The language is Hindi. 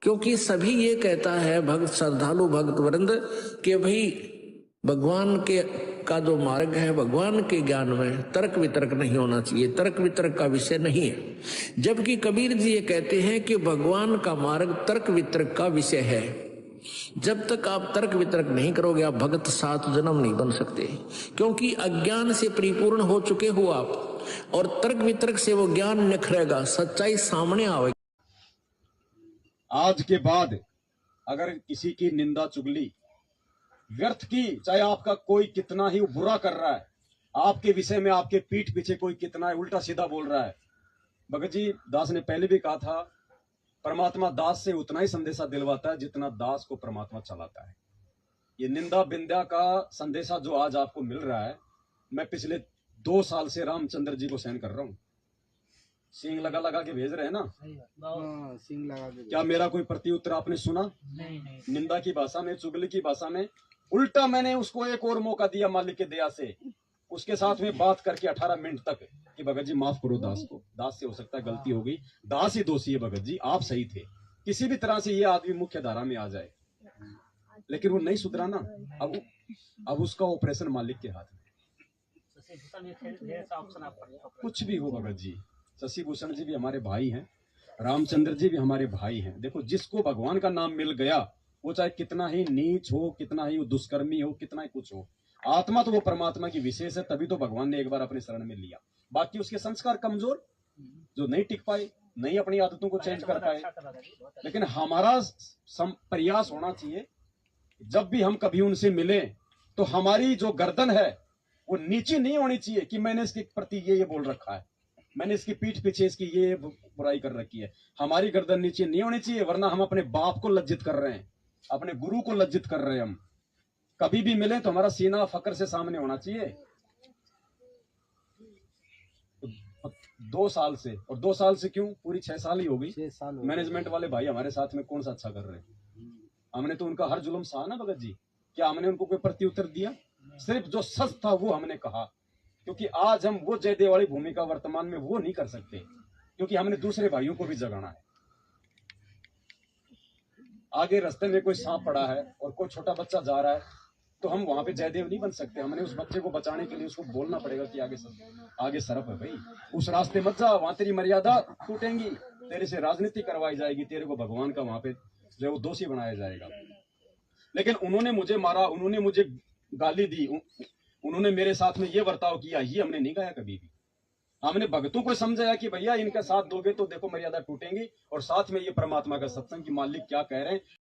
क्योंकि सभी ये कहता है भक्त श्रद्धालु भक्त वृंद कि भाई भगवान के का जो मार्ग है भगवान के ज्ञान में तर्क वितर्क नहीं होना चाहिए, तर्क वितर्क का विषय नहीं है। जबकि कबीर जी ये कहते हैं कि भगवान का मार्ग तर्क वितर्क का विषय है। जब तक आप तर्क वितर्क नहीं करोगे आप भगत 7 जन्म नहीं बन सकते, क्योंकि अज्ञान से परिपूर्ण हो चुके हो आप, और तर्क वितर्क से वो ज्ञान निखरेगा, सच्चाई सामने आएगी। आज के बाद अगर किसी की निंदा चुगली व्यर्थ की, चाहे आपका कोई कितना ही बुरा कर रहा है, आपके विषय में आपके पीठ पीछे कोई कितना उल्टा सीधा बोल रहा है, भगत जी दास ने पहले भी कहा था, परमात्मा दास से उतना ही संदेशा दिलवाता है जितना दास को परमात्मा चलाता है। ये निंदा बिंदा का संदेशा जो आज आपको मिल रहा है, मैं पिछले 2 साल से रामचंद्र जी को सहन कर रहा हूँ। सींग लगा लगा के भेज रहे हैं ना, सींग लगा के। क्या मेरा कोई प्रत्युत्तर आपने सुना? नहीं। निंदा की भाषा में, चुगली की भाषा में। उल्टा मैंने उसको एक और मौका दिया मालिक के दया से, उसके साथ में बात करके 18 मिनट तक कि भगत जी माफ करो दास को, दास से हो सकता है गलती हो गई, दास ही दोषी है, भगत जी आप सही थे, किसी भी तरह से ये आदमी मुख्य धारा में आ जाए। लेकिन वो नहीं सुधरा ना, अब उसका ऑपरेशन मालिक के हाथ में। कुछ भी हो भगत जी, शशि भूषण जी भी हमारे भाई हैं, रामचंद्र जी भी हमारे भाई हैं। देखो जिसको भगवान का नाम मिल गया, वो चाहे कितना ही नीच हो, कितना ही दुष्कर्मी हो, कितना ही कुछ हो, आत्मा तो वो परमात्मा की विशेष है, तभी तो भगवान ने एक बार अपने शरण में लिया। बाकी उसके संस्कार कमजोर, जो नहीं टिक पाए, नहीं अपनी आदतों को चेंज कर पाए। लेकिन हमारा प्रयास होना चाहिए, जब भी हम कभी उनसे मिले तो हमारी जो गर्दन है वो नीची नहीं होनी चाहिए कि मैंने इसके प्रति ये बोल रखा है, मैंने इसकी पीठ पीछे इसकी ये बुराई कर रखी है। हमारी गर्दन नीचे नहीं होनी चाहिए, वरना हम अपने बाप को लज्जित कर रहे हैं, अपने गुरु को लज्जित कर रहे हैं। हम कभी भी मिले तो हमारा सीना फकर से सामने होना चाहिए। 2 साल से, और 2 साल से क्यों, पूरी 6 साल ही हो गई। मैनेजमेंट वाले भाई हमारे साथ में कौन सा अच्छा कर रहे हैं? हमने तो उनका हर जुल्म सहा ना भगत जी। क्या हमने उनको कोई प्रत्युत्तर दिया? सिर्फ जो सच था वो हमने कहा, क्योंकि आज हम वो जयदेव वाली भूमिका वर्तमान में वो नहीं कर सकते, क्योंकि हमने दूसरे भाइयों को भी जगाना है। आगे रास्ते में कोई सांप पड़ा है और कोई छोटा बच्चा जा रहा है, तो हम वहां पे जयदेव नहीं बन सकते। हमने उस बच्चे को बचाने के लिए उसको बोलना पड़ेगा कि आगे सरफ है भाई, उस रास्ते मत जा, वहां तेरी मर्यादा टूटेंगी, तेरे से राजनीति करवाई जाएगी, तेरे को भगवान का वहां पे जो वो दोषी बनाया जाएगा। लेकिन उन्होंने मुझे मारा, उन्होंने मुझे गाली दी, उन्होंने मेरे साथ में ये बर्ताव किया, ये हमने नहीं कहा कभी भी। हमने भक्तों को समझाया कि भैया इनका साथ दोगे तो देखो मर्यादा टूटेंगी, और साथ में ये परमात्मा का सत्संग की मालिक क्या कह रहे हैं।